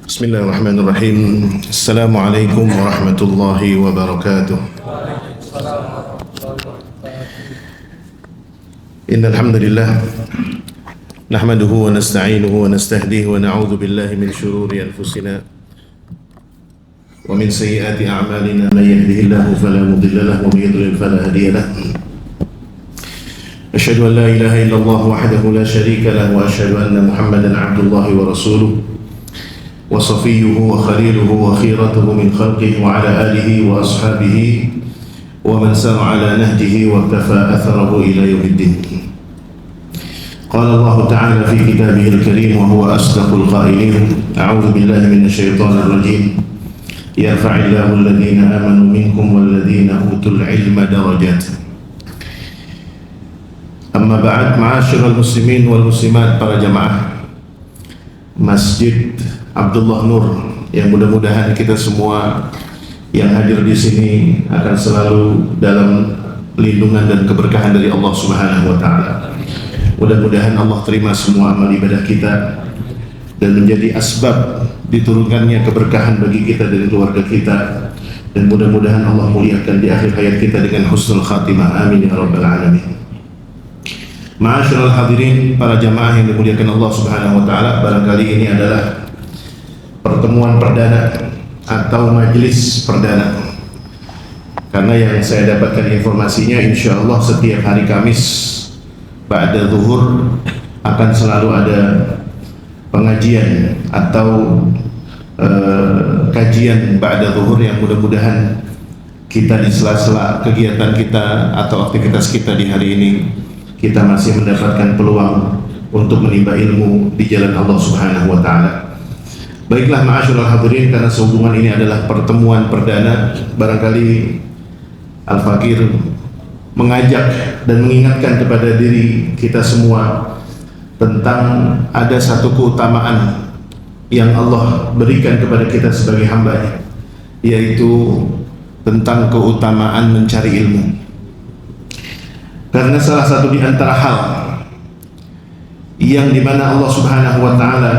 Bismillahirrahmanirrahim. Assalamualaikum warahmatullahi wabarakatuh. Innal hamdalillah nahmaduhu wa nasta'inuhu wa nastahdihi wa na'udzu billahi min shururi anfusina wa min sayyiati a'malina may yahdihillahu fala mudilla lahu wa may yudlil fala hadiya lahu. Asyhadu an la ilaha illallah wahdahu la syarika lahu wa asyhadu anna Muhammadan 'abdullahi wa rasuluh وصفيه وخليله وخيرته من خلقه وعلى آله وأصحابه ومن سار على نهجه واكتفى أثره إلى يوم الدين. قال الله تعالى في كتابه الكريم وهو أصدق القائلين: أعوذ بالله من الشيطان الرجيم يرفع الله الذين آمنوا منكم والذين أوتوا العلم درجات. أما بعد، معاشر المسلمين والmuslimat, para jamaah Masjid Abdullah Nur, yang mudah-mudahan kita semua yang hadir di sini akan selalu dalam lindungan dan keberkahan dari Allah Subhanahu wa taala. Mudah-mudahan Allah terima semua amal ibadah kita dan menjadi asbab diturunkannya keberkahan bagi kita dan keluarga kita, dan mudah-mudahan Allah muliakan di akhir hayat kita dengan husnul khatimah. Amin ya rabbal alamin. Ma'asyiral hadirin, para jamaah yang dimuliakan Allah Subhanahu wa taala, barangkali ini adalah pertemuan perdana atau majelis perdana, karena yang saya dapatkan informasinya insya Allah setiap hari Kamis ba'da zuhur akan selalu ada pengajian atau kajian ba'da zuhur, yang mudah-mudahan kita di sela-sela kegiatan kita atau aktivitas kita di hari ini kita masih mendapatkan peluang untuk menimba ilmu di jalan Allah Subhanahu wa taala. Baiklah ma'asyiral hadirin, karena sehubungan ini adalah pertemuan perdana, barangkali Al-Fakir mengajak dan mengingatkan kepada diri kita semua tentang ada satu keutamaan yang Allah berikan kepada kita sebagai hamba-Nya, yaitu tentang keutamaan mencari ilmu. Karena salah satu di antara hal yang dimana Allah Subhanahu wa taala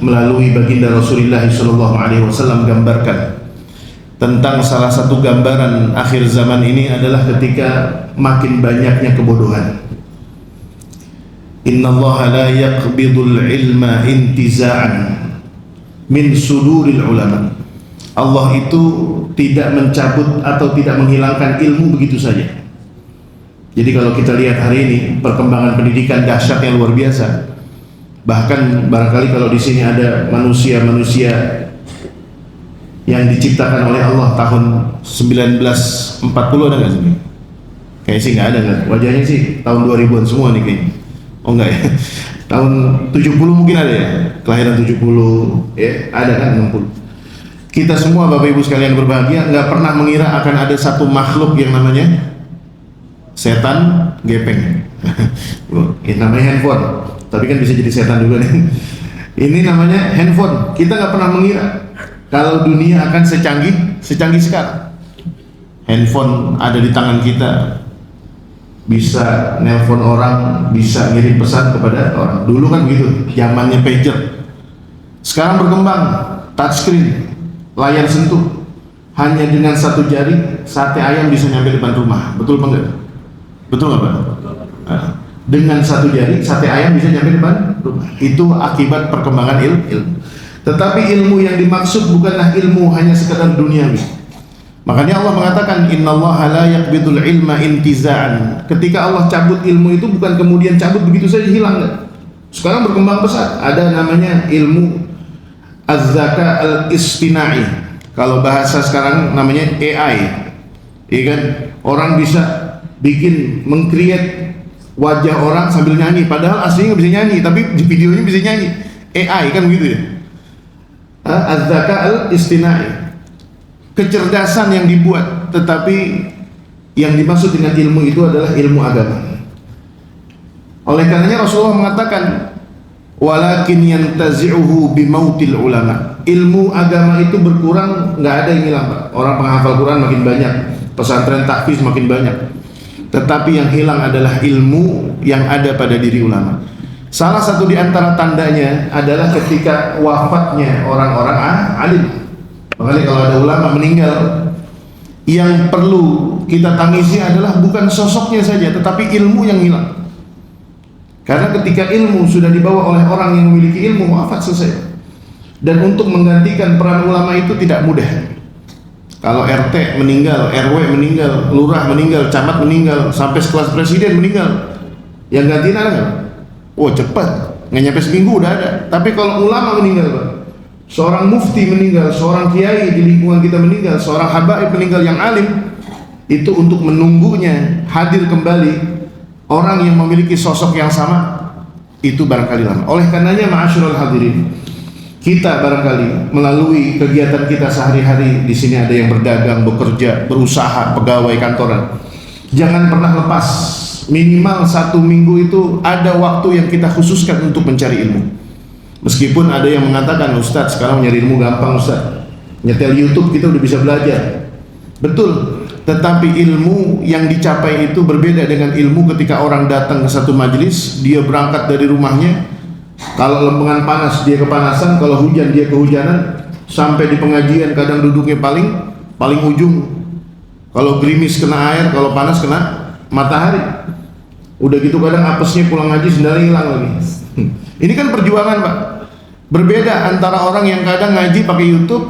melalui baginda Rasulullah SAW gambarkan tentang salah satu gambaran akhir zaman ini adalah ketika makin banyaknya kebodohan. Innallaha la yaqbidul ilma intiza'an min suduril ulama. Allah itu tidak mencabut atau tidak menghilangkan ilmu begitu saja. Jadi kalau kita lihat hari ini perkembangan pendidikan dahsyat yang luar biasa. Bahkan barangkali kalau di sini ada manusia-manusia yang diciptakan oleh Allah tahun 1940, ada nggak sini? Kayaknya sih nggak ada, nggak? Wajahnya sih tahun 2000-an semua nih kayaknya. Oh enggak ya? Tahun 70 mungkin ada ya? Kelahiran 70, ya ada kan 60. Kita semua Bapak Ibu sekalian berbahagia nggak pernah mengira akan ada satu makhluk yang namanya setan gepeng. Ini namanya handphone, tapi kan bisa jadi setan juga nih. Ini namanya handphone. Kita nggak pernah mengira kalau dunia akan secanggih sekarang. Handphone ada di tangan kita, bisa nelpon orang, bisa ngirim pesan kepada orang. Dulu kan begitu, zamannya pager. Sekarang berkembang, touchscreen, layar sentuh. Hanya dengan satu jari, sate ayam bisa nyampe depan rumah. Betul apa enggak? Betul nggak Pak? Dengan satu jari sate ayam bisa nyampe depan rumah. Itu akibat perkembangan ilmu. Tetapi ilmu yang dimaksud bukanlah ilmu hanya sekadar duniawi. Makanya Allah mengatakan innallaha la yaqbidul ilma intiza'an. Ketika Allah cabut ilmu itu bukan kemudian cabut begitu saja hilang, enggak. Sekarang berkembang pesat. Ada namanya ilmu az-zaka al-istina'i. Kalau bahasa sekarang namanya AI. Iya kan? Orang bisa bikin meng-create wajah orang sambil nyanyi, padahal aslinya nggak bisa nyanyi, tapi di videonya bisa nyanyi. AI kan begitu ya. Az-zaka al-istina'i, kecerdasan yang dibuat, tetapi yang dimaksud dengan ilmu itu adalah ilmu agama. Oleh karenanya Rasulullah mengatakan walakin yantazi'uhu bimautil ulama. Ilmu agama itu berkurang, nggak ada yang hilang Pak. Orang penghafal Quran makin banyak, pesantren tahfiz makin banyak, tetapi yang hilang adalah ilmu yang ada pada diri ulama. Salah satu di antara tandanya adalah ketika wafatnya orang-orang alim. Makanya kalau ada ulama meninggal, yang perlu kita tangisi adalah bukan sosoknya saja, tetapi ilmu yang hilang. Karena ketika ilmu sudah dibawa oleh orang yang memiliki ilmu, wafat selesai. Dan untuk menggantikan peran ulama itu tidak mudah. Kalau RT meninggal, RW meninggal, lurah meninggal, camat meninggal, sampai sekelas presiden meninggal, yang gantiin ada nggak? Oh cepat, nggak nyampe seminggu udah ada. Tapi kalau ulama meninggal, Pak, seorang mufti meninggal, seorang kiai di lingkungan kita meninggal, seorang habaib meninggal yang alim, itu untuk menunggunya hadir kembali orang yang memiliki sosok yang sama, itu barangkali lama. Oleh karenanya, ma'asyiral hadirin, kita barangkali melalui kegiatan kita sehari-hari di sini, ada yang berdagang, bekerja, berusaha, pegawai kantoran, jangan pernah lepas minimal 1 minggu itu ada waktu yang kita khususkan untuk mencari ilmu. Meskipun ada yang mengatakan, Ustadz sekarang nyari ilmu gampang Ustadz, nyetel YouTube kita udah bisa belajar. Betul, tetapi ilmu yang dicapai itu berbeda dengan ilmu ketika orang datang ke satu majelis, dia berangkat dari rumahnya, kalau lempengan panas dia kepanasan, kalau hujan dia kehujanan, sampai di pengajian kadang duduknya paling ujung, kalau gerimis kena air, kalau panas kena matahari. Udah gitu kadang apesnya pulang ngaji sendalnya hilang lagi. Ini kan perjuangan, Pak. Berbeda antara orang yang kadang ngaji pakai YouTube,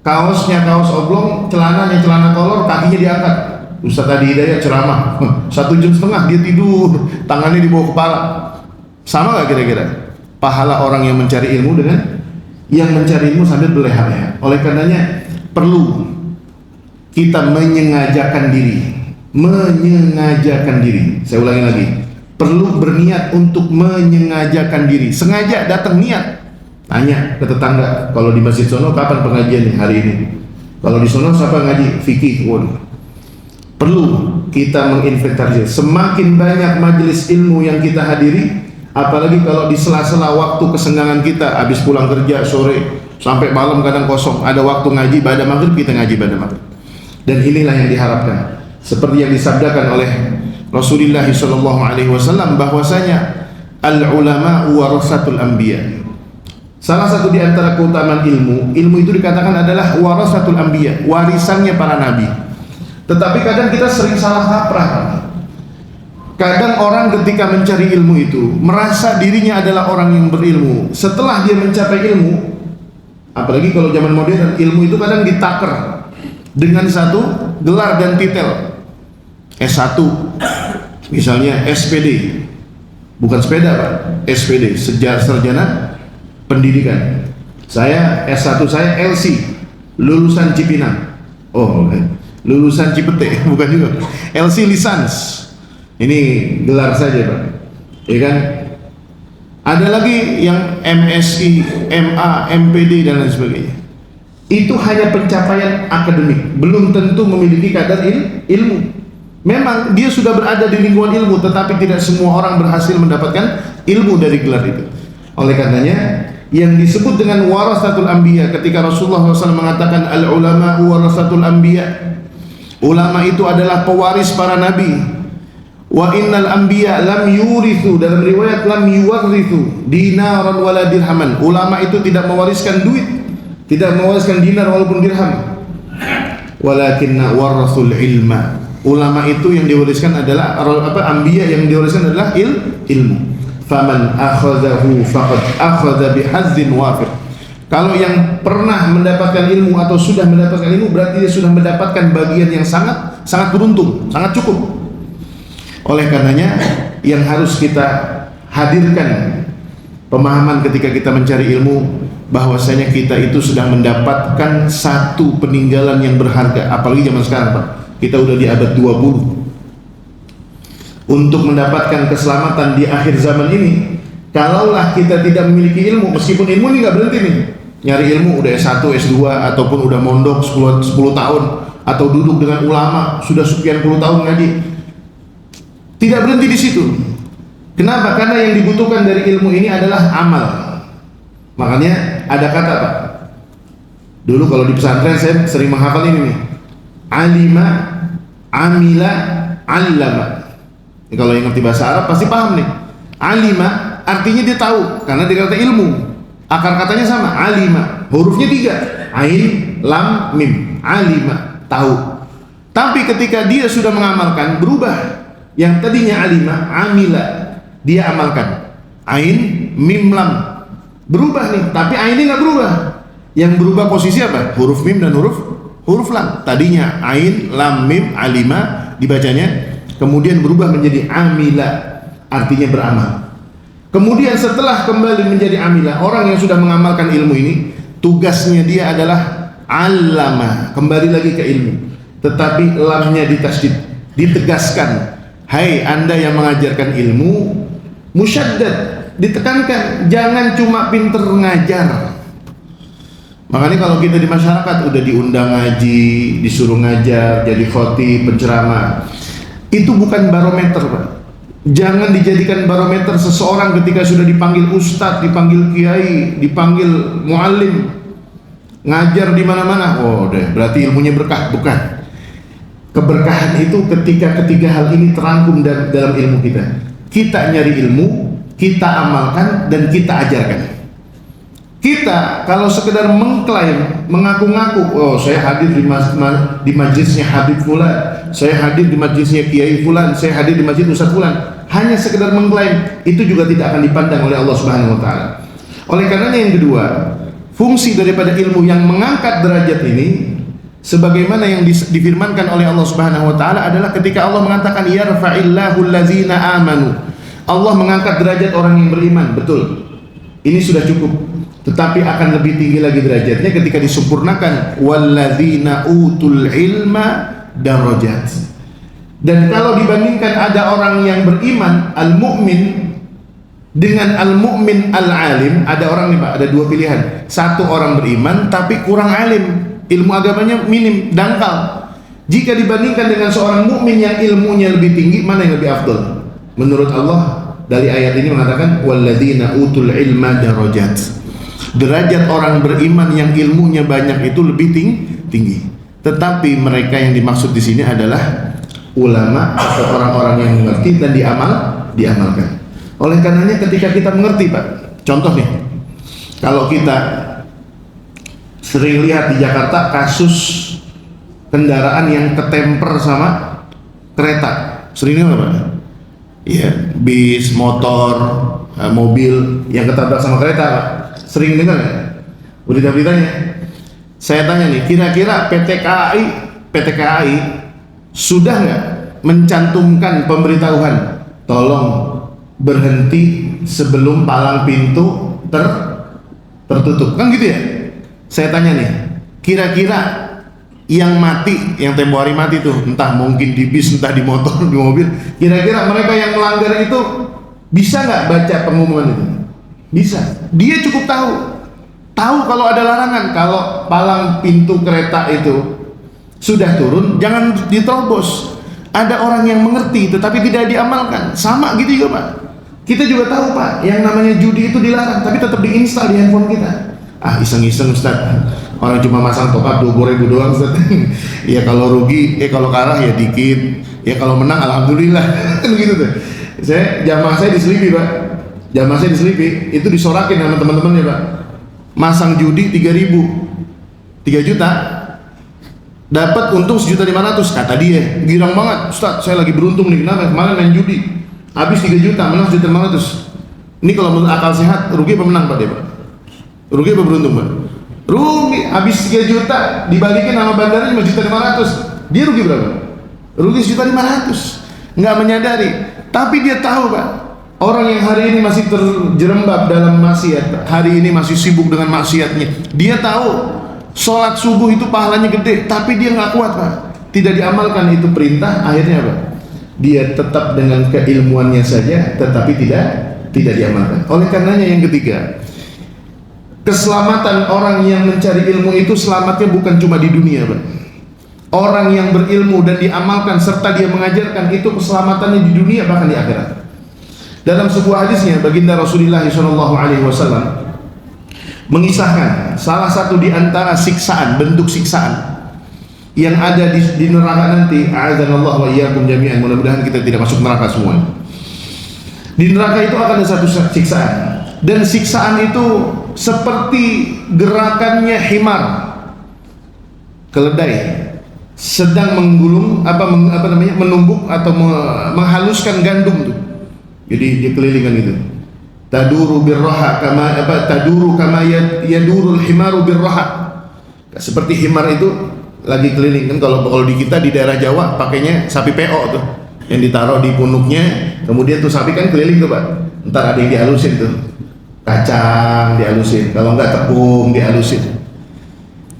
kaosnya kaos oblong, celananya celana kolor, kakinya diangkat. Ustaz tadi Hidayat ceramah 1,5 jam dia tidur, tangannya di bawah kepala. Sama nggak kira-kira pahala orang yang mencari ilmu dengan yang mencari ilmu sambil berleha-leha? Oleh karenanya perlu kita menyengajakan diri. Saya ulangi lagi, perlu berniat untuk menyengajakan diri. Sengaja datang niat, tanya ke tetangga, kalau di masjid sono kapan pengajian nih hari ini, kalau di sono siapa ngaji fikih. Perlu kita menginventarisir. Semakin banyak majelis ilmu yang kita hadiri, apalagi kalau di sela-sela waktu kesenggangan kita, habis pulang kerja sore sampai malam kadang kosong, ada waktu ngaji pada maghrib, kita ngaji pada maghrib. Dan inilah yang diharapkan, seperti yang disabdakan oleh Rasulullah SAW, bahwasanya al-ulama warasatul anbiya. Salah satu di antara keutamaan ilmu itu dikatakan adalah warasatul anbiya, warisannya para nabi. Tetapi kadang kita sering salah kaprah. Kadang orang ketika mencari ilmu itu merasa dirinya adalah orang yang berilmu. Setelah dia mencapai ilmu, apalagi kalau zaman modern, ilmu itu kadang ditaker dengan satu gelar dan titel. S1 misalnya, SPD, bukan sepeda Pak, SPD, sarjana pendidikan. Saya S1 saya LC, lulusan Cipinang. Oh, lulusan Cipete, bukan juga. LC lisans. Ini gelar saja Pak, ya kan? Ada lagi yang MSI, MA, MPD dan lain sebagainya. Itu hanya pencapaian akademik, belum tentu memiliki kadar ilmu. Memang dia sudah berada di lingkungan ilmu, tetapi tidak semua orang berhasil mendapatkan ilmu dari gelar itu. Oleh karenanya, yang disebut dengan warasatul anbiya, ketika Rasulullah SAW mengatakan al-ulama warasatul anbiya, ulama itu adalah pewaris para nabi. Wa innal anbiya lam yurithu, dalam riwayat lam yuwarithu dinaran wala dirhaman. Ulama itu tidak mewariskan duit, tidak mewariskan dinar walaupun dirham. Walakinna warathul ilma. Ulama itu yang diwariskan adalah anbiya yang diwariskan adalah ilmu. Faman akhadhahu faqad akhadha bihazzin wafir. Kalau yang pernah mendapatkan ilmu atau sudah mendapatkan ilmu, berarti dia sudah mendapatkan bagian yang sangat beruntung, sangat cukup. Oleh karenanya yang harus kita hadirkan pemahaman ketika kita mencari ilmu, bahwasanya kita itu sedang mendapatkan satu peninggalan yang berharga. Apalagi zaman sekarang Pak, kita udah di abad 20. Untuk mendapatkan keselamatan di akhir zaman ini, kalaulah kita tidak memiliki ilmu, meskipun ilmu ini nggak berhenti nih, nyari ilmu udah S1, S2, ataupun udah mondok 10 tahun, atau duduk dengan ulama sudah sekian puluh tahun ngaji, tidak berhenti di situ. Kenapa? Karena yang dibutuhkan dari ilmu ini adalah amal. Makanya ada kata Pak, dulu kalau di pesantren saya sering menghafal ini nih, alima, amila, allama. Kalau yang ngerti bahasa Arab pasti paham nih. Alima artinya dia tahu, karena dia kata ilmu. Akar katanya sama, alima. Hurufnya 3, ain, lam, mim. Alima, tahu. Tapi ketika dia sudah mengamalkan, berubah. Yang tadinya alima, amila, dia amalkan. Ain, mim, lam. Berubah nih, tapi ain ini nggak berubah. Yang berubah posisi apa? Huruf mim dan huruf lam. Tadinya ain, lam, mim, alima dibacanya. Kemudian berubah menjadi amila, artinya beramal. Kemudian setelah kembali menjadi amila, orang yang sudah mengamalkan ilmu ini, tugasnya dia adalah allama, kembali lagi ke ilmu. Tetapi lamnya ditasydid, ditegaskan. Hai Anda yang mengajarkan ilmu, musyaddad, ditekankan, jangan cuma pinter ngajar. Makanya kalau kita di masyarakat udah diundang ngaji, disuruh ngajar, jadi khotib, penceramah, itu bukan barometer, Pak. Jangan dijadikan barometer seseorang ketika sudah dipanggil ustadz, dipanggil kiai, dipanggil muallim, ngajar di mana-mana. Oh, deh, berarti ilmunya berkah. Bukan. Keberkahan itu ketika ketiga hal ini terangkum dalam ilmu kita. Kita nyari ilmu, kita amalkan, dan kita ajarkan. Kita kalau sekedar mengklaim, mengaku-ngaku, oh saya hadir di majlisnya Habib Fulan, saya hadir di majlisnya Kiai Fulan, saya hadir di majlis Ustaz Fulan, hanya sekedar mengklaim, itu juga tidak akan dipandang oleh Allah Subhanahu wa taala. Oleh karenanya yang kedua, fungsi daripada ilmu yang mengangkat derajat ini, sebagaimana yang difirmankan oleh Allah Subhanahu wa taala adalah ketika Allah mengatakan yarfa'illahu allazina amanu. Allah mengangkat derajat orang yang beriman, betul. Ini sudah cukup. Tetapi akan lebih tinggi lagi derajatnya ketika disempurnakan walladzina utul ilma darajat. Dan kalau dibandingkan ada orang yang beriman al-mu'min dengan al-mu'min al-alim, ada orang nih Pak, ada dua pilihan. Satu orang beriman tapi kurang alim, ilmu agamanya minim, dangkal. Jika dibandingkan dengan seorang mukmin yang ilmunya lebih tinggi, mana yang lebih afdal? Menurut Allah dari ayat ini mengatakan walladzina utul ilma darajat. Derajat orang beriman yang ilmunya banyak itu lebih tinggi. Tetapi mereka yang dimaksud di sini adalah ulama atau orang-orang yang mengerti dan diamalkan. Oleh karenanya ketika kita mengerti, Pak, contoh nih, kalau kita sering lihat di Jakarta kasus kendaraan yang ketemper sama kereta, sering lihat Pak? Iya, bis, motor, mobil yang ketabrak sama kereta, Pak. Sering dengar ya berita-beritanya. Saya tanya nih, kira-kira PT KAI sudah nggak mencantumkan pemberitahuan tolong berhenti sebelum palang pintu tertutup, kan gitu ya? Saya tanya nih, kira-kira yang mati, yang tempo hari mati tuh, entah mungkin di bis, entah di motor, di mobil, kira-kira mereka yang melanggar itu bisa nggak baca pengumuman itu? Bisa. Dia cukup tahu kalau ada larangan, kalau palang pintu kereta itu sudah turun, jangan diterobos. Ada orang yang mengerti tetapi tidak diamalkan. Sama gitu juga Pak. Kita juga tahu Pak, yang namanya judi itu dilarang, tapi tetap diinstal di handphone kita. Ah, iseng-iseng Ustaz. Orang cuma masang top up 20.000 doang Ustaz. Ya kalau rugi, kalau kalah ya dikit. Ya kalau menang alhamdulillah. Kan gitu tuh. Jamaah saya diselipi Pak. Jamaah saya diselipi, itu disorakin sama teman-temannya Pak. Masang judi 3.000, 3 juta, dapat untung 1.500.000 kata dia. Girang banget, Ustaz, saya lagi beruntung nih, kenapa? Kemarin main judi, habis 3 juta, menang 1.500.000. Ini kalau menurut akal sehat, rugi apa menang Pak dia Pak? Rugi apa beruntung Pak? Rugi, habis 3 juta, dibalikin sama bandarnya 5.500.000. Dia rugi berapa? Rugi 1.500.000. Nggak menyadari, tapi dia tahu Pak. Orang yang hari ini masih terjerembab dalam maksiat, hari ini masih sibuk dengan maksiatnya, dia tahu sholat subuh itu pahalanya gede, tapi dia nggak kuat Pak, tidak diamalkan itu perintah, akhirnya apa? Dia tetap dengan keilmuannya saja, tetapi tidak diamalkan. Oleh karenanya yang ketiga, keselamatan orang yang mencari ilmu itu selamatnya bukan cuma di dunia Pak. Orang yang berilmu dan diamalkan serta dia mengajarkan itu keselamatannya di dunia bahkan di akhirat. Dalam sebuah hadisnya baginda Rasulullah SAW mengisahkan salah satu di antara siksaan, bentuk siksaan yang ada di neraka nanti. A'adzanallahu wa iyyakum jami'an. Mudah-mudahan kita tidak masuk neraka semua. Di neraka itu akan ada satu siksaan, dan siksaan itu seperti gerakannya himar, keledai sedang menggulung menumbuk atau menghaluskan gandum tuh. Jadi dia kelilingan itu. Taduru birraha kama yadurul himaru birraha. Seperti himar itu lagi keliling kan. Kalau di kita di daerah Jawa pakainya sapi PO tuh, yang ditaruh di punuknya, kemudian tuh sapi kan keliling tuh Pak. Ntar ada yang dihalusin tuh, kacang dihalusin, kalau enggak tepung dihalusin.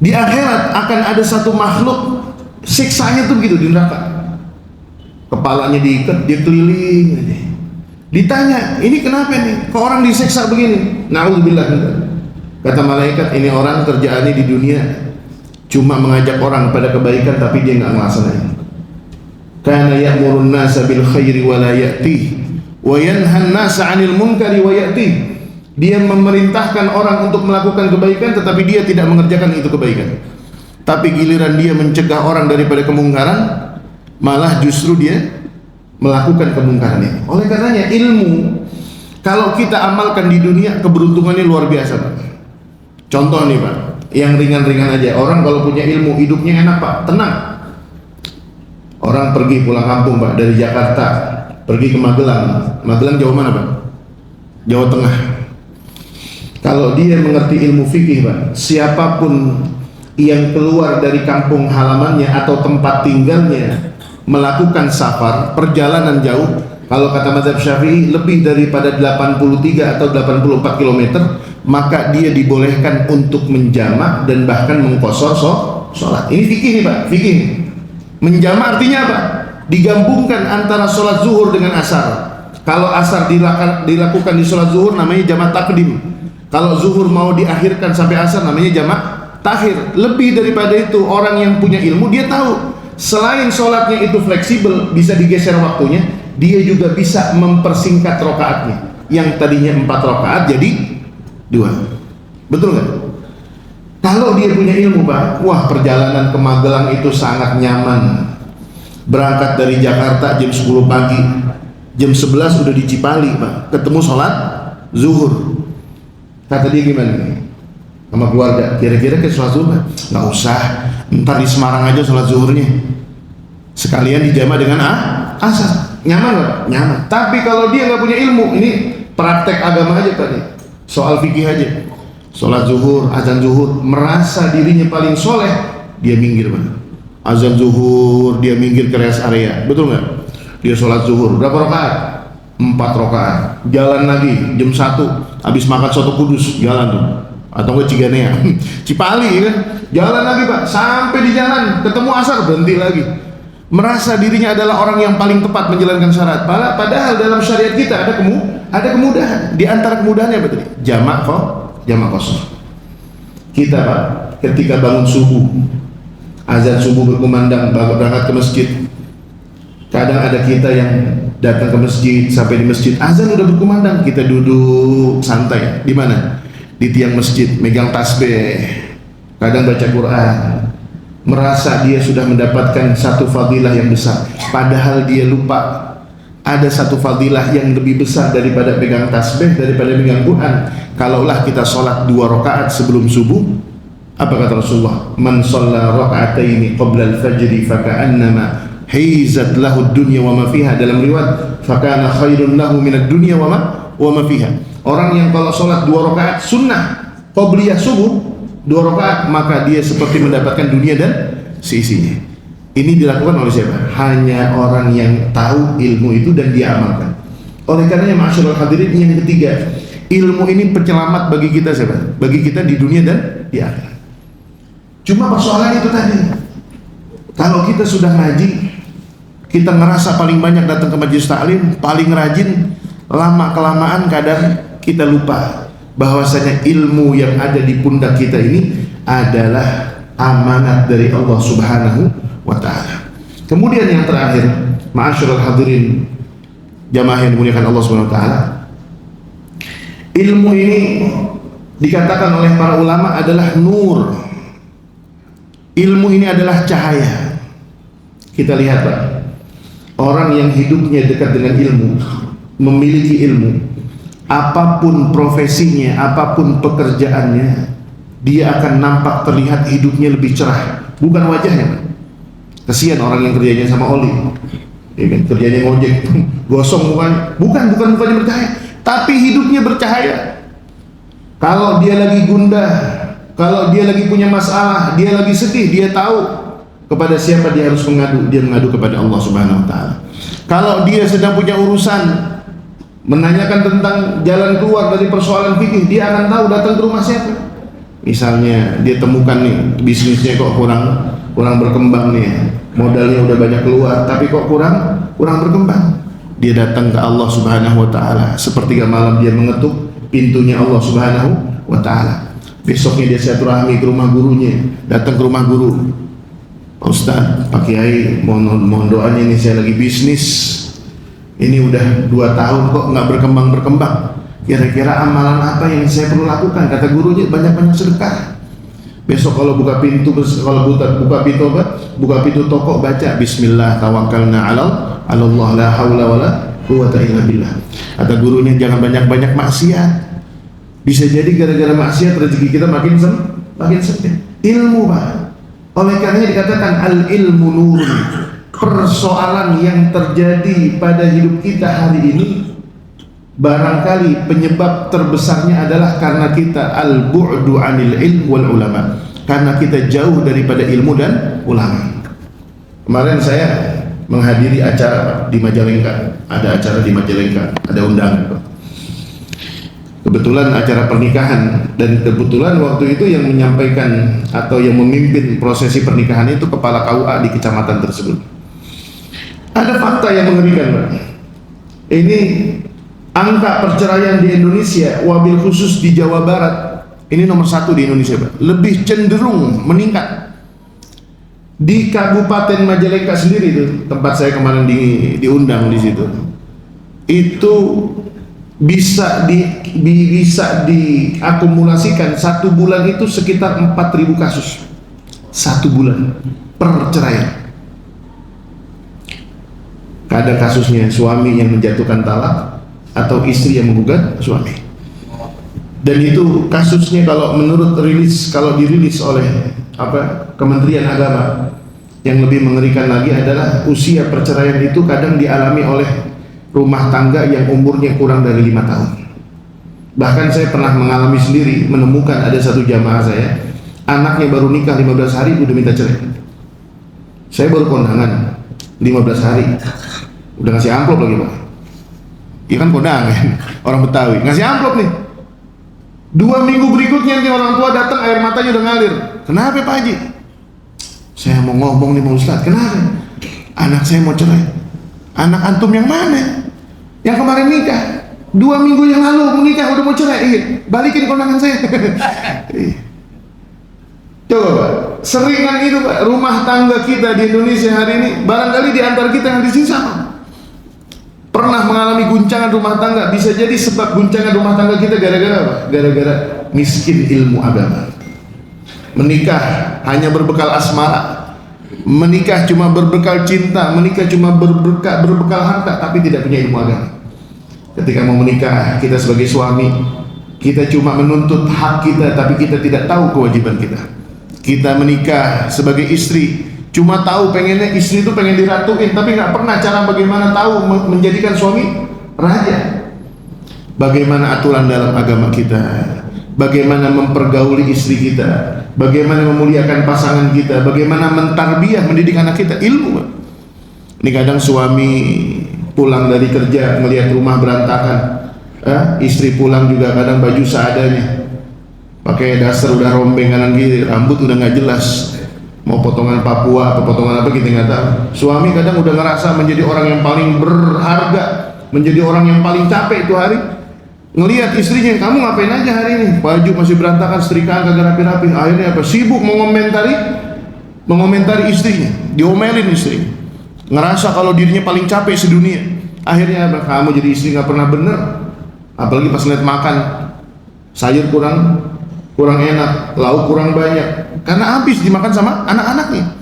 Di akhirat akan ada satu makhluk siksanya tuh begitu di neraka. Kepalanya diikat, dia keliling aja. Ditanya, ini kenapa nih? Kok orang disiksa begini? Na'udzubillah. Kata malaikat, ini orang kerjaannya di dunia cuma mengajak orang pada kebaikan, tapi dia nggak ngelaksanain. Kana ya'murun nasa bil khairi wa la ya'ti, wa yanhan nasa 'anil munkari wa ya'ti. Dia memerintahkan orang untuk melakukan kebaikan, tetapi dia tidak mengerjakan itu kebaikan. Tapi giliran dia mencegah orang daripada kemungkaran, malah justru dia melakukan kemungkaran ini. Oleh karenanya ilmu kalau kita amalkan di dunia, keberuntungannya luar biasa Pak. Contoh nih Pak, yang ringan-ringan aja. Orang kalau punya ilmu, hidupnya enak Pak, tenang. Orang pergi pulang kampung Pak, dari Jakarta pergi ke Magelang. Magelang Jawa mana Pak? Jawa Tengah. Kalau dia mengerti ilmu fikih Pak, siapapun yang keluar dari kampung halamannya atau tempat tinggalnya melakukan safar, perjalanan jauh, kalau kata mazhab Syafi'i lebih daripada 83 atau 84 km, maka dia dibolehkan untuk menjamak dan bahkan mengqashar sholat. Ini fikih nih Pak, fikih. Menjamak artinya apa? Digabungkan antara sholat zuhur dengan asar. Kalau asar dilakukan di sholat zuhur namanya jamak takdim. Kalau zuhur mau diakhirkan sampai asar namanya jamak takhir. Lebih daripada itu, orang yang punya ilmu dia tahu selain sholatnya itu fleksibel, bisa digeser waktunya, dia juga bisa mempersingkat rokaatnya. Yang tadinya 4 rokaat jadi 2. Betul nggak? Kalau dia punya ilmu Pak, wah perjalanan ke Magelang itu sangat nyaman. Berangkat dari Jakarta jam 10 pagi, jam 11 udah di Cipali Pak, ketemu sholat zuhur. Kata dia gimana? Sama keluarga, kira-kira ke sholat zuhur nggak usah, ntar di Semarang aja sholat zuhurnya, sekalian dijama dengan asar. Nyaman nggak Pak? Nyaman. Tapi kalau dia nggak punya ilmu, ini praktek agama aja Pak, soal fikih aja, sholat zuhur, azan zuhur, merasa dirinya paling soleh, dia minggir Pak. Azan zuhur, dia minggir ke rest area, betul nggak? Dia sholat zuhur, berapa rakaat? 4 rakaat. Jalan lagi, jam 1, habis makan soto kudus, jalan tuh. Atau enggak Ciganea, Cipali kan, jalan lagi Pak, sampai di jalan ketemu asar, berhenti lagi, merasa dirinya adalah orang yang paling tepat menjalankan syarat. Padahal dalam syariat kita ada kemudahan. Di antara kemudahannya apa tadi? Jamak qashar. Kita Pak, ketika bangun subuh, azan subuh berkumandang, berangkat ke masjid, kadang ada kita yang datang ke masjid, sampai di masjid azan udah berkumandang, kita duduk santai di mana? Di tiang masjid, megang tasbih, kadang baca Quran, merasa dia sudah mendapatkan satu fadilah yang besar, padahal dia lupa ada satu fadilah yang lebih besar daripada pegang tasbih, daripada pegang Quran. Kalaulah kita sholat 2 rakaat sebelum subuh, apa kata Rasulullah? Man shalla raka'ataini qabla al-fajri faka'annama hizat lahu ad-dunya wa ma fiha. Dalam riwayat fakana khairun lahu min ad-dunya wa ma fiha. Orang yang kalau sholat 2 rakaat sunnah qabliyah subuh 2 rakaat, maka dia seperti mendapatkan dunia dan seisinya. Ini dilakukan oleh siapa? Hanya orang yang tahu ilmu itu dan dia amalkan. Oleh karenanya ma'asyiral hadirin, yang ketiga, ilmu ini penyelamat bagi kita siapa? Bagi kita di dunia dan di akhirat. Cuma persoalan itu tadi, kalau kita sudah ngaji, kita ngerasa paling banyak datang ke majelis taklim, paling rajin, lama-kelamaan kadang kita lupa bahwasanya ilmu yang ada di pundak kita ini adalah amanat dari Allah Subhanahu wa ta'ala. Kemudian yang terakhir, ma'asyiral hadirin, jamaah yang dimuliakan Allah Subhanahu wa ta'ala, ilmu ini dikatakan oleh para ulama adalah nur. Ilmu ini adalah cahaya. Kita lihat Pak, orang yang hidupnya dekat dengan ilmu, memiliki ilmu, apapun profesinya, apapun pekerjaannya, dia akan nampak terlihat hidupnya lebih cerah, bukan wajahnya. Kasihan orang yang kerjanya sama oli, ya kan? Kerjanya ngojek, gosong mukanya, bukan mukanya bercahaya, tapi hidupnya bercahaya. Kalau dia lagi gundah, kalau dia lagi punya masalah, dia lagi sedih, dia tahu kepada siapa dia harus mengadu. Dia mengadu kepada Allah Subhanahu wa taala. Kalau dia sedang punya urusan, menanyakan tentang jalan keluar dari persoalan fikih, dia akan tahu datang ke rumah siapa. Misalnya dia temukan nih bisnisnya kok kurang berkembang nih, modalnya udah banyak keluar tapi kok kurang berkembang. Dia datang ke Allah Subhanahu wa taala, sepertiga malam dia mengetuk pintunya Allah Subhanahu wa taala. Besoknya dia silaturahmi ke rumah gurunya, datang ke rumah guru. Ustaz, Pak Kiai, mohon doanya ini, saya lagi bisnis. Ini udah 2 tahun kok nggak berkembang. Kira-kira amalan apa yang saya perlu lakukan? Kata gurunya, banyak-banyak sedekah. Besok kalau buka pintu toko, baca Bismillah tawakkalna 'ala Allah la haula wala quwwata illa billah. Kata gurunya, jangan banyak-banyak maksiat. Bisa jadi gara-gara maksiat rezeki kita makin sempit. Ilmu, Pak. Oleh karenanya dikatakan al-ilmu nurun. Persoalan yang terjadi pada hidup kita hari ini, barangkali penyebab terbesarnya adalah karena kita al-bu'du 'anil ilm wal ulama, karena kita jauh daripada ilmu dan ulama. Kemarin saya menghadiri acara di Majalengka, ada acara di Majalengka, ada undangan. Kebetulan acara pernikahan, dan kebetulan waktu itu yang menyampaikan atau yang memimpin prosesi pernikahan itu kepala KUA di kecamatan tersebut. Ada fakta yang mengerikan, Pak. Ini angka perceraian di Indonesia, wabil khusus di Jawa Barat, ini nomor 1 di Indonesia, Pak. Lebih cenderung meningkat. Di Kabupaten Majalengka sendiri itu, tempat saya kemarin diundang di situ, itu bisa diakumulasikan 1 bulan itu sekitar 4.000 kasus 1 bulan perceraian. Kadang kasusnya suami yang menjatuhkan talak atau istri yang menggugat suami. Dan itu kasusnya kalau dirilis oleh Kementerian Agama, yang lebih mengerikan lagi adalah usia perceraian itu kadang dialami oleh rumah tangga yang umurnya kurang dari 5 tahun. Bahkan saya pernah mengalami sendiri, menemukan ada satu jamaah saya, anaknya baru nikah 15 hari udah minta cerai. Saya baru kondangan 15 hari udah ngasih amplop lagi, Pak. Iya kan kondangan, orang Betawi ngasih amplop nih. 2 minggu berikutnya nanti orang tua datang, air matanya udah ngalir. Kenapa, Pak Haji? Saya mau ngomong nih Pak Ustadz, kenapa? Anak saya mau cerai. Anak antum yang mana? Yang kemarin nikah 2 minggu yang lalu menikah udah mau cerai. Balikin kondangan saya. Coba, Pak, seringan itu, Pak, rumah tangga kita di Indonesia hari ini, barangkali di antara kita yang di sini sama pernah mengalami guncangan rumah tangga. Bisa jadi sebab guncangan rumah tangga kita gara-gara apa? Gara-gara miskin ilmu agama. Menikah hanya berbekal asmara, menikah cuma berbekal cinta, menikah cuma berbekal harta, tapi tidak punya ilmu agama. Ketika mau menikah, kita sebagai suami, kita cuma menuntut hak kita, tapi kita tidak tahu kewajiban kita. Kita menikah sebagai istri, cuma tahu pengennya istri itu pengen diratuin, tapi nggak pernah cara bagaimana tahu menjadikan suami raja. Bagaimana aturan dalam agama kita, bagaimana mempergauli istri kita, bagaimana memuliakan pasangan kita, bagaimana mentarbiyah, mendidik anak kita, ilmu. Ini kadang suami pulang dari kerja melihat rumah berantakan, istri pulang juga kadang baju seadanya, pakai dasar udah rombeng kanan kiri, rambut udah nggak jelas, mau potongan Papua atau potongan apa kita nggak tahu. Suami kadang udah ngerasa menjadi orang yang paling berharga, menjadi orang yang paling capek itu hari, ngelihat istrinya, kamu ngapain aja hari ini, baju masih berantakan, setrikaan kagak rapi-rapi. Akhirnya apa? Sibuk mengomentari istrinya, diomelin istrinya, ngerasa kalau dirinya paling capek sedunia. Akhirnya apa? Kamu jadi istri nggak pernah bener, apalagi pas lihat makan sayur kurang enak, lauk kurang banyak, karena habis dimakan sama anak-anaknya.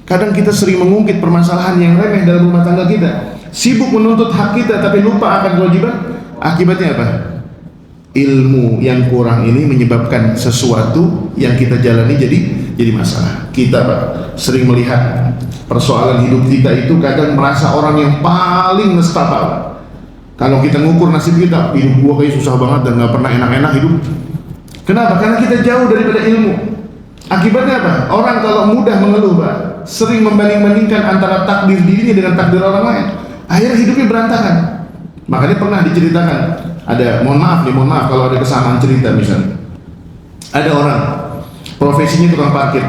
Kadang kita sering mengungkit permasalahan yang remeh dalam rumah tangga kita, sibuk menuntut hak kita tapi lupa akan kewajiban, akibatnya apa? Ilmu yang kurang ini menyebabkan sesuatu yang kita jalani jadi masalah. Kita Pak sering melihat persoalan hidup kita itu kadang merasa orang yang paling nestapa Pak. Kalau kita ngukur nasib kita, hidup gua kayak susah banget dan gak pernah enak-enak hidup. Kenapa? Karena kita jauh daripada ilmu. Akibatnya apa? Orang kalau mudah mengeluh Pak, sering membanding-bandingkan antara takdir dirinya dengan takdir orang lain, akhirnya hidupnya berantakan. Makanya pernah diceritakan, ada, mohon maaf kalau ada kesamaan cerita. Misalnya ada orang profesinya tukang parkir.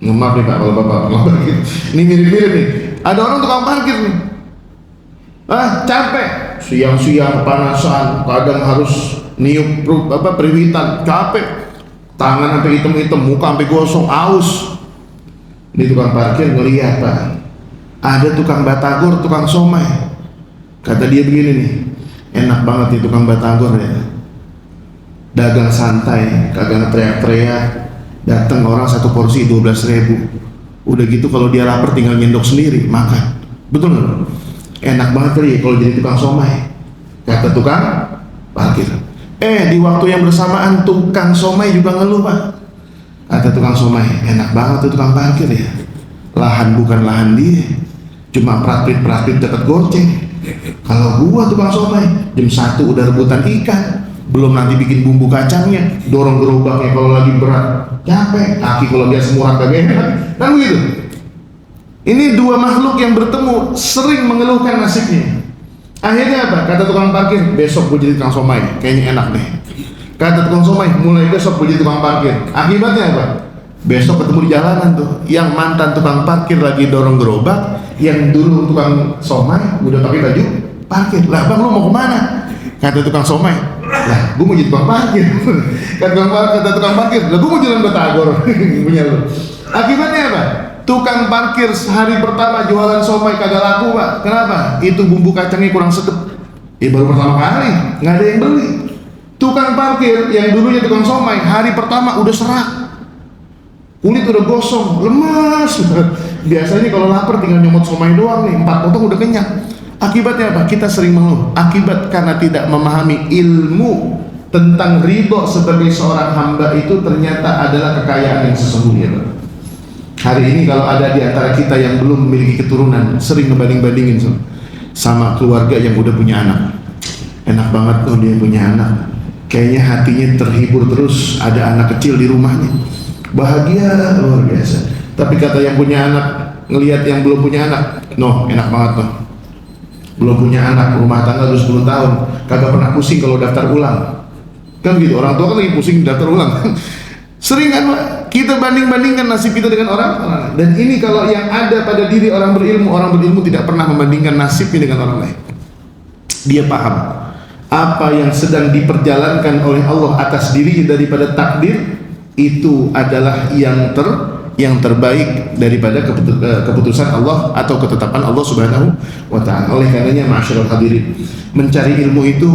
Mohon maaf nih Pak kalau Bapak tukang parkir, ini mirip-mirip nih. Ada orang tukang parkir nih, capek, siang-siang kepanasan, kadang harus niup periwitan, capek, tangan sampai hitam-hitam, muka sampai gosong, aus. Ini tukang parkir ngelihat Pak, ada tukang batagor, tukang somai. Kata dia begini nih, enak banget nih tukang batagor ya, dagang santai, kagak teriak-teriak, datang orang satu porsi 12.000. Udah gitu kalau dia lapar tinggal nyendok sendiri makan. Betul nggak? Enak banget kali ya kalau jadi tukang somai, kata tukang parkir. Di waktu yang bersamaan tukang somai juga ngeluh Pak. Kata tukang somai, enak banget tuh tukang parkir ya, lahan bukan lahan dia, cuma prakrit dapat goceng. Kalau gua tukang somai jam 1 udah rebutan ikan, belum nanti bikin bumbu kacangnya, dorong gerobaknya kalau lagi berat, capek, kaki kalau dia semurah kagak enak, kan begitu. Ini dua makhluk yang bertemu sering mengeluhkan nasibnya. Akhirnya apa? Kata tukang parkir, besok gue jadi tukang somai, kayaknya enak deh. Kata tukang somai, mulai besok gue jadi tukang parkir. Akibatnya apa? Besok ketemu di jalanan tuh, yang mantan tukang parkir lagi dorong gerobak, yang dulu tukang somai udah pakai baju parkir. Lah bang, lu mau kemana? Kata tukang somai, lah gue mau jadi tukang parkir. Kata tukang parkir, lah gue mau jalan batagor. Punya lu. Akibatnya apa? Tukang parkir hari pertama jualan somai kagak laku Pak. Kenapa? Itu bumbu kacangnya kurang sedap. Baru pertama kali, nggak ada yang beli. Tukang parkir yang dulunya tukang somai, hari pertama udah serak, kulit udah gosong, lemas. Biasanya kalau lapar tinggal nyomot somai doang nih, 4 potong udah kenyang. Akibatnya apa? Kita sering mengeluh. Akibat karena tidak memahami ilmu tentang ridho sebagai seorang hamba itu ternyata adalah kekayaan yang sesungguhnya Pak. Hari ini kalau ada di antara kita yang belum memiliki keturunan, sering ngebanding-bandingin sama keluarga yang udah punya anak. Enak banget tuh dia punya anak, kayaknya hatinya terhibur terus, ada anak kecil di rumahnya, bahagia luar biasa. Tapi kata yang punya anak, ngelihat yang belum punya anak, enak banget tuh, belum punya anak, rumah tangga udah 10 tahun, kagak pernah pusing kalau daftar ulang. Kan gitu, orang tua kan lagi pusing daftar ulang. Sering kan Pak, kita banding-bandingkan nasib kita dengan orang. Dan ini kalau yang ada pada diri orang berilmu tidak pernah membandingkan nasibnya dengan orang lain. Dia paham apa yang sedang diperjalankan oleh Allah atas dirinya daripada takdir, itu adalah yang terbaik daripada keputusan Allah atau ketetapan Allah Subhanahu wa ta'ala. Oleh karenanya ma'asyiral hadirin, mencari ilmu itu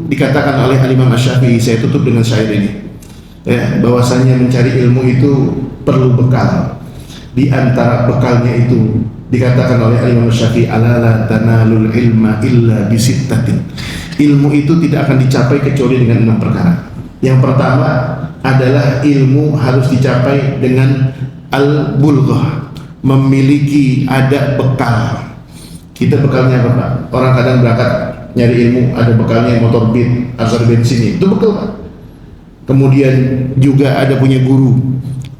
dikatakan oleh Imam Asy-Syafi'i, saya tutup dengan syair ini. Bahwasanya mencari ilmu itu perlu bekal. Di antara bekalnya itu dikatakan oleh Imam Syafi'i, alala tanalul ilma illa bisittatin. Ilmu itu tidak akan dicapai kecuali dengan 6 perkara. Yang pertama adalah ilmu harus dicapai dengan al-bulghah, memiliki ada bekal. Kita bekalnya apa Pak? Orang kadang berangkat nyari ilmu, ada bekalnya motor beat, azar bensin, itu bekal Pak. Kemudian juga ada punya guru.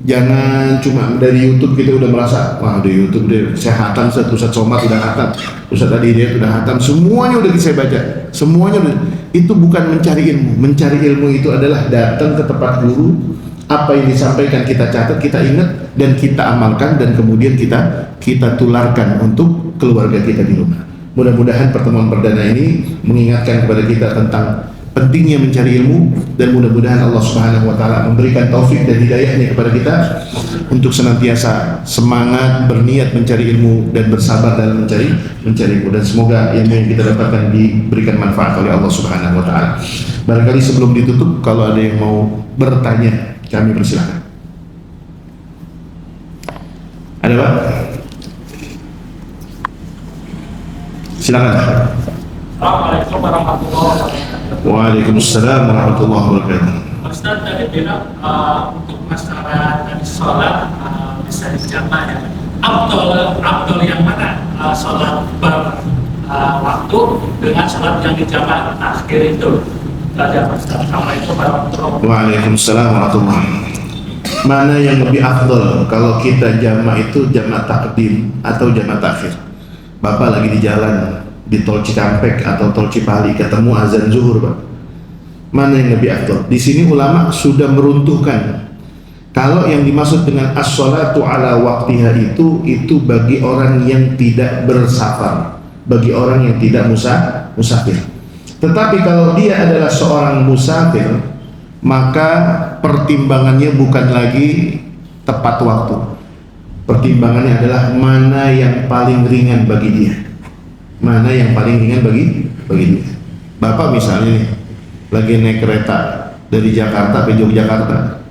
Jangan cuma dari YouTube kita udah merasa, wah di YouTube deh kesehatan, Ustaz Somad udah hatam, Ustaz tadi dia udah hatam, semuanya udah saya baca, semuanya udah. Itu bukan mencari ilmu. Mencari ilmu itu adalah datang ke tempat guru, apa yang disampaikan kita catat, kita ingat dan kita amalkan, dan kemudian kita tularkan untuk keluarga kita di rumah. Mudah-mudahan pertemuan perdana ini mengingatkan kepada kita tentang pentingnya mencari ilmu, dan mudah-mudahan Allah Subhanahu wa ta'ala memberikan taufik dan hidayahnya kepada kita untuk senantiasa semangat berniat mencari ilmu dan bersabar dalam mencari ilmu, dan semoga ilmu yang kita dapatkan diberikan manfaat oleh Allah Subhanahu wa ta'ala. Barangkali sebelum ditutup, kalau ada yang mau bertanya, kami persilakan. Ada Pak? Silakan. Assalamualaikum warahmatullahi wabarakatuh. Waalaikumsalam warahmatullahi wabarakatuh. Ustaz tadi bilang untuk masalah tadi sholat bisa dijamak ya. Abdul yang mana sholat waktu dengan sholat yang dijamak akhir itu? Assalamualaikum warahmatullahi wabarakatuh. Waalaikumsalam warahmatullahi wabarakatuh. Mana yang lebih afdol kalau kita jamak itu jamak takdim atau jamak takhir? Bapak lagi di jalan di tol Cikampek atau tol Cipali ketemu azan zuhur, Pak. Mana yang lebih afdol? Di sini ulama sudah meruntuhkan kalau yang dimaksud dengan as-sholatu ala waqtiha itu bagi orang yang tidak bersafar, bagi orang yang tidak musafir. Tetapi kalau dia adalah seorang musafir, maka pertimbangannya bukan lagi tepat waktu. Pertimbangannya adalah mana yang paling ringan bagi dia. Mana yang paling ringan bagi dia. Bapak misalnya nih, lagi naik kereta dari Jakarta ke Yogyakarta,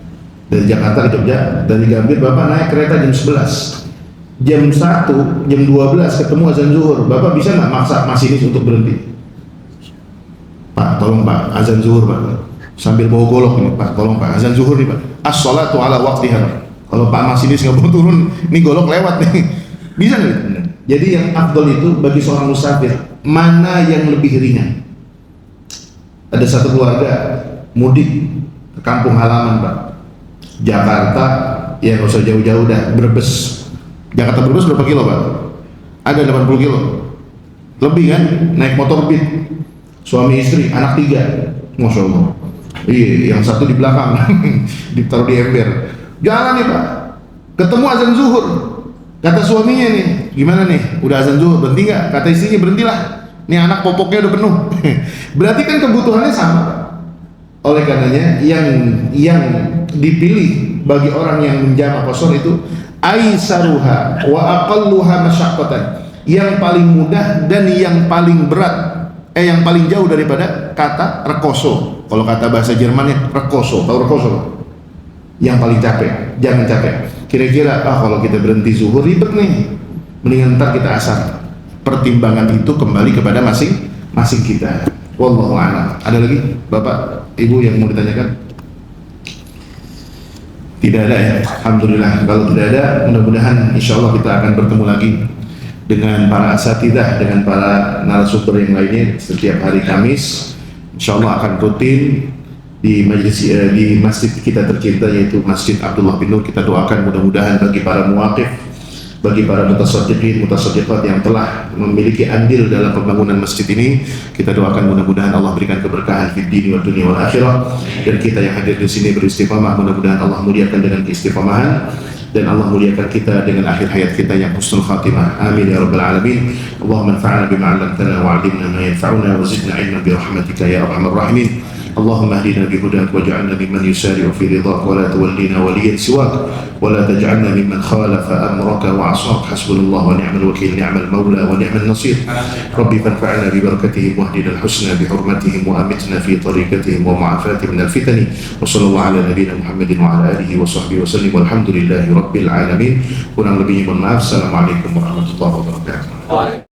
dari Jakarta ke Jogja, dari Gambir Bapak naik kereta jam 11, jam 1, jam 12 ketemu azan zuhur, Bapak bisa nggak maksa masinis untuk berhenti? Pak, tolong Pak, azan zuhur Pak, sambil bawa golok ini Pak, tolong Pak, azan zuhur nih Pak, as-sholatu ala waqtiha. Kalau Pak masinis nggak mau turun, ini golok lewat nih, bisa nggak? Jadi yang afdol itu bagi seorang musafir, mana yang lebih ringan? Ada satu keluarga mudik ke kampung halaman Pak, Jakarta, ya nggak usah jauh-jauh dah, Brebes. Jakarta Brebes berapa kilo Pak? Ada 80 kilo lebih kan, naik motor Beat, suami istri, anak 3, Masya Allah. Iya, yang satu di belakang ditaruh di ember. Jalan nih Pak, ketemu azan zuhur, kata suaminya nih, gimana nih, udah azan zuhur, berhenti nggak? Kata istrinya, berhentilah, nih anak popoknya udah penuh. Berarti kan kebutuhannya sama Pak. Oleh karenanya yang dipilih bagi orang yang menjamak qashar itu aisaruha wa aqalluha masyaqqatan, yang paling mudah dan yang paling berat, yang paling jauh daripada kata rekoso. Kalau kata bahasa Jermannya rekoso, tahu rekoso? Yang paling capek, jangan capek. Kira-kira kalau kita berhenti zuhur ribet nih, mendingan ntar kita asar. Pertimbangan itu kembali kepada masing-masing kita. Wallahu a'lam. Ada lagi Bapak Ibu yang mau ditanyakan? Tidak ada ya, alhamdulillah. Kalau tidak ada, mudah-mudahan insya Allah kita akan bertemu lagi dengan para asatidzah, dengan para narasumber yang lainnya setiap hari Kamis. Insya Allah akan rutin di majelis di masjid kita tercinta, yaitu Masjid Abdullah bin Nur. Kita doakan mudah-mudahan bagi para muwaqif, bagi para mutasaddiqin, mutasaddiqat yang telah memiliki andil dalam pembangunan masjid ini, kita doakan mudah-mudahan Allah berikan keberkahan fid dini wad dunya wal akhirah. Dan kita yang hadir di sini beristiqamah, mudah-mudahan Allah muliakan dengan keistiqamahan, dan Allah muliakan kita dengan akhir hayat kita yang husnul khatimah. Amin ya rabbal alamin. Allahumma anfa'na bima 'allamtana wa 'allimna ma yanfa'una wa zidna 'ilman bi rahmatika ya arhamar rahimin. اللهم اهدنا بهداك واجعلنا ممن يسارع في رضاك ولا تولينا وليا سواك ولا تجعلنا ممن خالف امرك وعصاك. حسبنا الله ونعم الوكيل، نعم المولى ونعم النصير. ربي فانفعنا ببركتهم واهدنا الحسنى بحرمتهم وامتنا في طريقتهم ومعافاتهم من الفتن. وصلى الله على نبينا محمد وعلى اله وصحبه وسلم والحمد لله رب العالمين. Kurang lebihnya mohon maaf. Assalamualaikum warahmatullahi wabarakatuh.